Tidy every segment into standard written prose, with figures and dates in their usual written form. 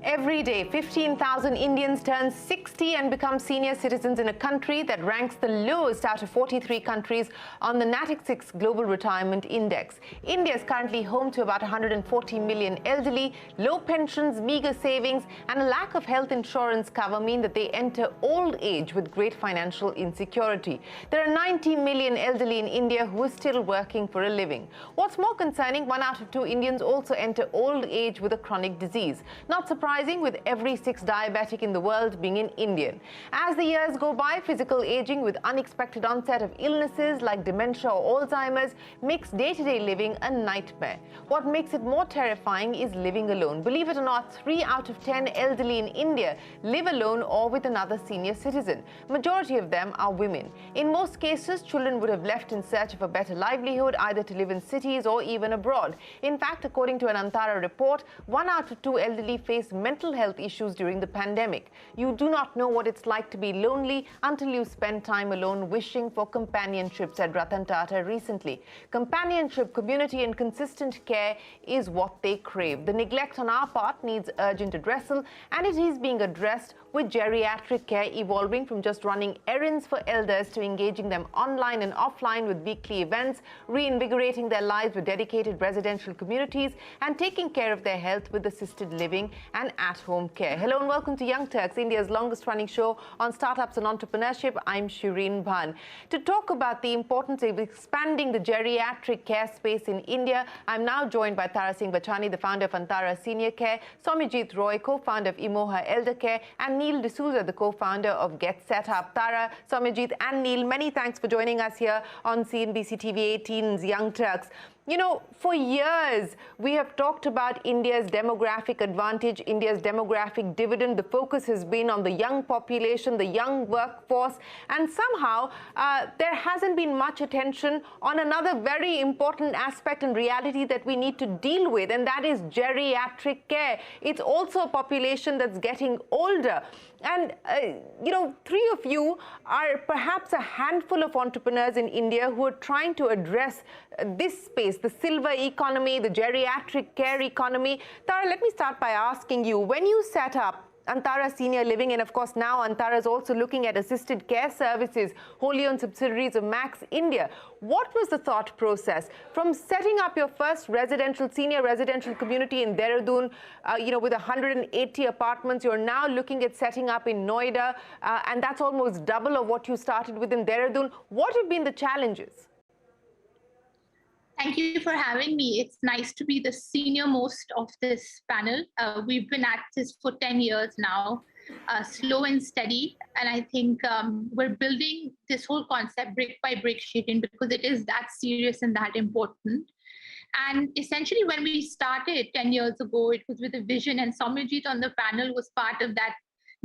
Every day, 15,000 Indians turn 60 and become senior citizens in a country that ranks the lowest out of 43 countries on the Natixis Global Retirement Index. India is currently home to about 140 million elderly. Low pensions, meager savings, and a lack of health insurance cover mean that they enter old age with great financial insecurity. There are 90 million elderly in India who are still working for a living. What's more concerning, 1 out of 2 Indians also enter old age with a chronic disease. Not surprising, with every 6th diabetic in the world being an Indian. As the years go by, physical aging with unexpected onset of illnesses like dementia or Alzheimer's makes day-to-day living a nightmare. What makes it more terrifying is living alone. Believe it or not, 3 out of 10 elderly in India live alone or with another senior citizen. Majority of them are women. In most cases, children would have left in search of a better livelihood, either to live in cities or even abroad. In fact, according to an Antara report, 1 out of 2 elderly face mental health issues during the pandemic. You do not know what it's like to be lonely until you spend time alone wishing for companionship, said Ratan Tata recently. Companionship, community and consistent care is what they crave. The neglect on our part needs urgent addressal, and it is being addressed with geriatric care evolving from just running errands for elders to engaging them online and offline with weekly events, reinvigorating their lives with dedicated residential communities, and taking care of their health with assisted living and at-home care. Hello and welcome to Young Turks, India's longest-running show on startups and entrepreneurship. I'm Shereen Bhan. To talk about the importance of expanding the geriatric care space in India, I'm now joined by Tara Singh Vachani, the founder of Antara Senior Care, Saumyajit Roy, co-founder of Moha Elder Care, and Dsouza, the co-founder of GetSetUp. Tara, Saumyajit and Neil, many thanks for joining us here on CNBC-TV18's Young Turks. You know, for years, we have talked about India's demographic advantage, India's demographic dividend. The focus has been on the young population, the young workforce, and somehow there hasn't been much attention on another very important aspect and reality that we need to deal with, and that is geriatric care. It's also a population that's getting older. And, you know, 3 of you are perhaps a handful of entrepreneurs in India who are trying to address this space, the silver economy, the geriatric care economy. Tara, let me start by asking you, when you set up Antara Senior Living, and of course now Antara is also looking at assisted care services, wholly owned subsidiaries of Max India. What was the thought process from setting up your first senior residential community in Dehradun, you know, with 180 apartments? You're now looking at setting up in Noida, and that's almost double of what you started with in Dehradun. What have been the challenges? Thank you for having me. It's nice to be the senior most of this panel. We've been at this for 10 years now, slow and steady. And I think we're building this whole concept brick by brick, Shereen, because it is that serious and that important. And essentially, when we started 10 years ago, it was with a vision, and Saumyajit on the panel was part of that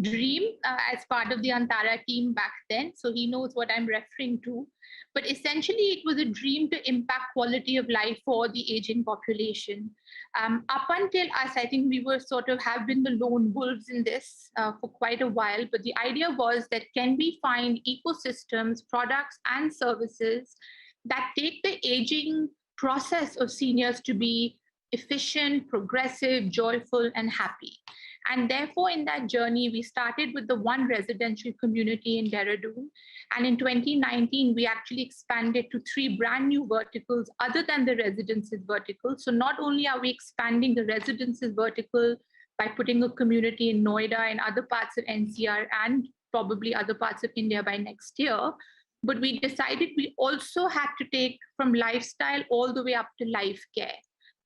dream as part of the Antara team back then. So he knows what I'm referring to. But essentially, it was a dream to impact quality of life for the aging population. Up until us, I think we were have been the lone wolves in this for quite a while. But the idea was that can we find ecosystems, products, and services that take the aging process of seniors to be efficient, progressive, joyful, and happy. And therefore, in that journey, we started with the one residential community in Dehradun. And in 2019, we actually expanded to 3 brand new verticals other than the residences vertical. So not only are we expanding the residences vertical by putting a community in Noida and other parts of NCR and probably other parts of India by next year, but we decided we also had to take from lifestyle all the way up to life care.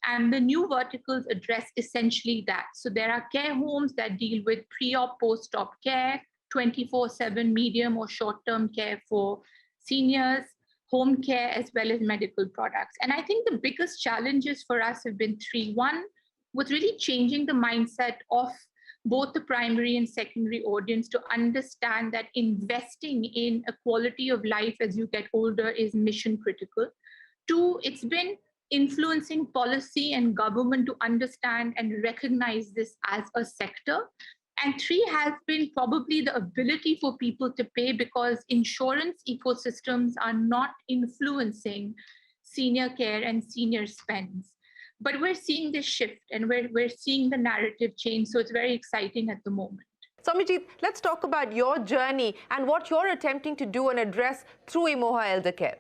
And the new verticals address essentially that. So there are care homes that deal with pre-op, post-op care, 24/7 medium or short-term care for seniors, home care, as well as medical products. And I think the biggest challenges for us have been 3. 1 was really changing the mindset of both the primary and secondary audience to understand that investing in a quality of life as you get older is mission critical. 2, it's been influencing policy and government to understand and recognize this as a sector. And 3 has been probably the ability for people to pay, because insurance ecosystems are not influencing senior care and senior spends. But we're seeing this shift, and we're seeing the narrative change. So it's very exciting at the moment. Saumyajit, let's talk about your journey and what you're attempting to do and address through Moha Elder Care.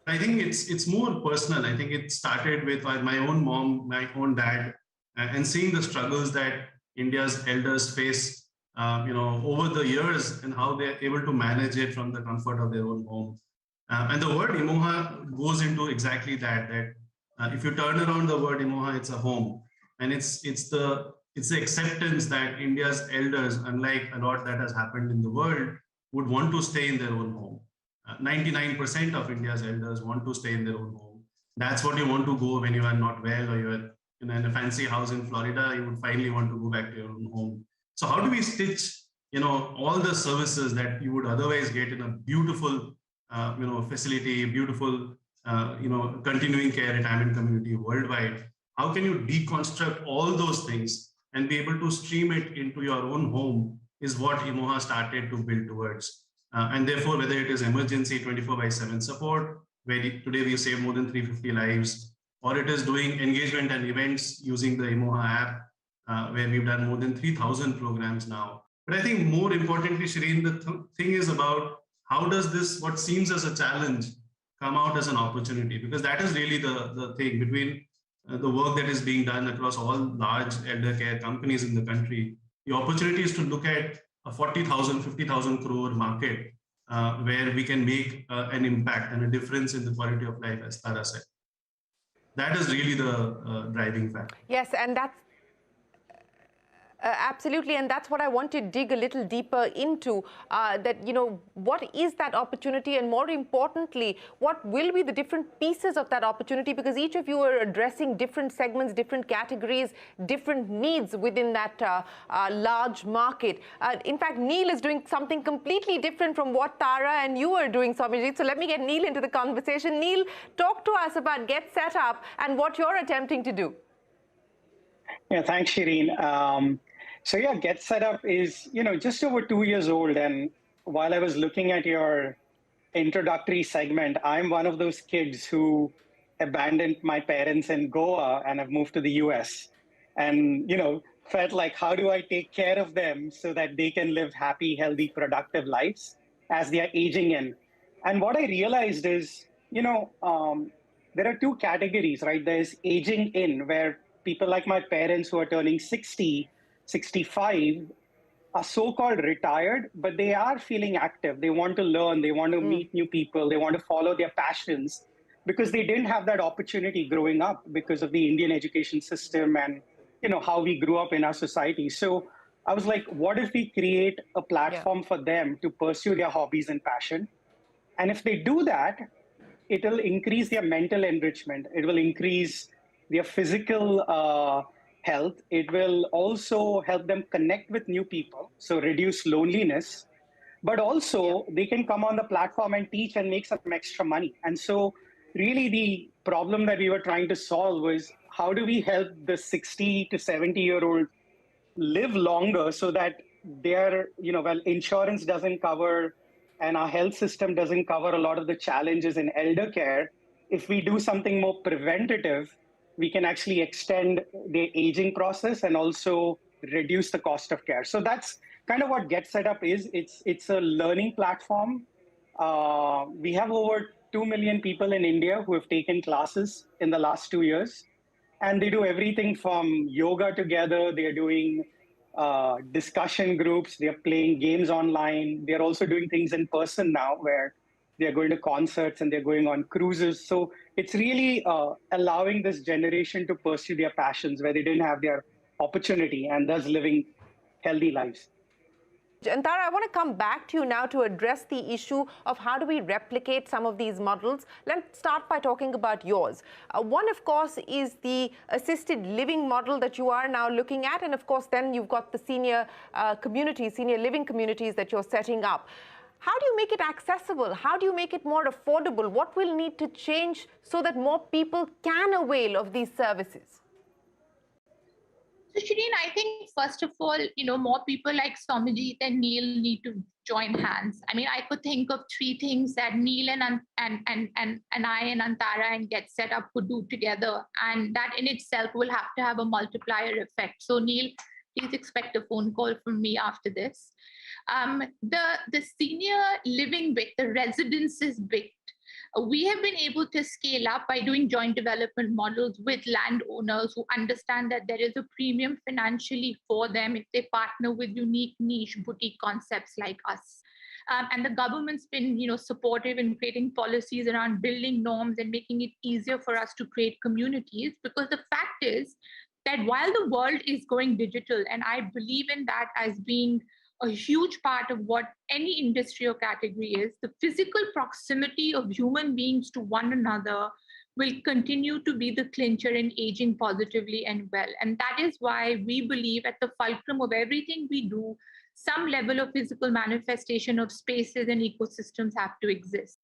I think it's more personal. I think it started with my own mom, my own dad, and seeing the struggles that India's elders face, over the years, and how they're able to manage it from the comfort of their own home. And the word Moha goes into exactly that. If you turn around the word Moha, it's a home, and it's the acceptance that India's elders, unlike a lot that has happened in the world, would want to stay in their own home. 99% of India's elders want to stay in their own home. That's what you want to go when you are not well, or you're in a fancy house in Florida. You would finally want to go back to your own home. So how do we stitch, all the services that you would otherwise get in a beautiful, facility, beautiful, continuing care retirement community worldwide? How can you deconstruct all those things and be able to stream it into your own home is what Moha started to build towards. And therefore, whether it is emergency 24/7 support, where today we've saved more than 350 lives, or it is doing engagement and events using the Moha app, where we've done more than 3,000 programs now. But I think more importantly, Shereen, the thing is about how does this, what seems as a challenge, come out as an opportunity? Because that is really the thing between the work that is being done across all large elder care companies in the country. The opportunity is to look at a 40,000, 50,000 crore market where we can make an impact and a difference in the quality of life, as Tara said. That is really the driving factor. Yes, and that's absolutely, and that's what I want to dig a little deeper into, that, what is that opportunity, and more importantly, what will be the different pieces of that opportunity, because each of you are addressing different segments, different categories, different needs within that large market. In fact, Neil is doing something completely different from what Tara and you are doing, Saumyajit. So let me get Neil into the conversation. Neil, talk to us about GetSetUp and what you're attempting to do. Yeah, thanks, Shereen. So yeah, GetSetUp is, just over 2 years old. And while I was looking at your introductory segment, I'm one of those kids who abandoned my parents in Goa and have moved to the US. And, felt like, how do I take care of them so that they can live happy, healthy, productive lives as they are aging in? And what I realized is, there are two categories, right? There's aging in, where people like my parents who are turning 60, 65 are so-called retired, but they are feeling active. They want to learn, they want to meet new people, they want to follow their passions, because they didn't have that opportunity growing up because of the Indian education system and how we grew up in our society. So I was like, what if we create a platform for them to pursue their hobbies and passion? And if they do that, it will increase their mental enrichment. It will increase their physical health. It will also help them connect with new people, so reduce loneliness. But also, they can come on the platform and teach and make some extra money. And so really the problem that we were trying to solve was, how do we help the 60 to 70-year-old live longer so that their, insurance doesn't cover and our health system doesn't cover a lot of the challenges in elder care. If we do something more preventative, we can actually extend the aging process and also reduce the cost of care. So that's kind of what GetSetUp is. It's a learning platform. We have over 2 million people in India who have taken classes in the last 2 years. And they do everything from yoga together. They're doing discussion groups. They're playing games online. They're also doing things in person now, where they're going to concerts and they're going on cruises. So it's really allowing this generation to pursue their passions where they didn't have their opportunity, and thus living healthy lives. And Tara, I want to come back to you now to address the issue of how do we replicate some of these models. Let's start by talking about yours. One, of course, is the assisted living model that you are now looking at. And of course, then you've got the senior communities, senior living communities that you're setting up. How do you make it accessible? How do you make it more affordable? What will need to change so that more people can avail of these services? So Shereen, I think first of all, more people like Saumyajit and Neil need to join hands. I mean, I could think of 3 things that Neil and I and Antara and GetSetUp could do together, and that in itself will have to have a multiplier effect. So Neil, please expect a phone call from me after this. The senior living bit, the residences bit, we have been able to scale up by doing joint development models with landowners who understand that there is a premium financially for them if they partner with unique niche boutique concepts like us. And the government's been, supportive in creating policies around building norms and making it easier for us to create communities. Because the fact is that while the world is going digital, and I believe in that as being a huge part of what any industry or category is, the physical proximity of human beings to one another will continue to be the clincher in aging positively and well. And that is why we believe at the fulcrum of everything we do, some level of physical manifestation of spaces and ecosystems have to exist.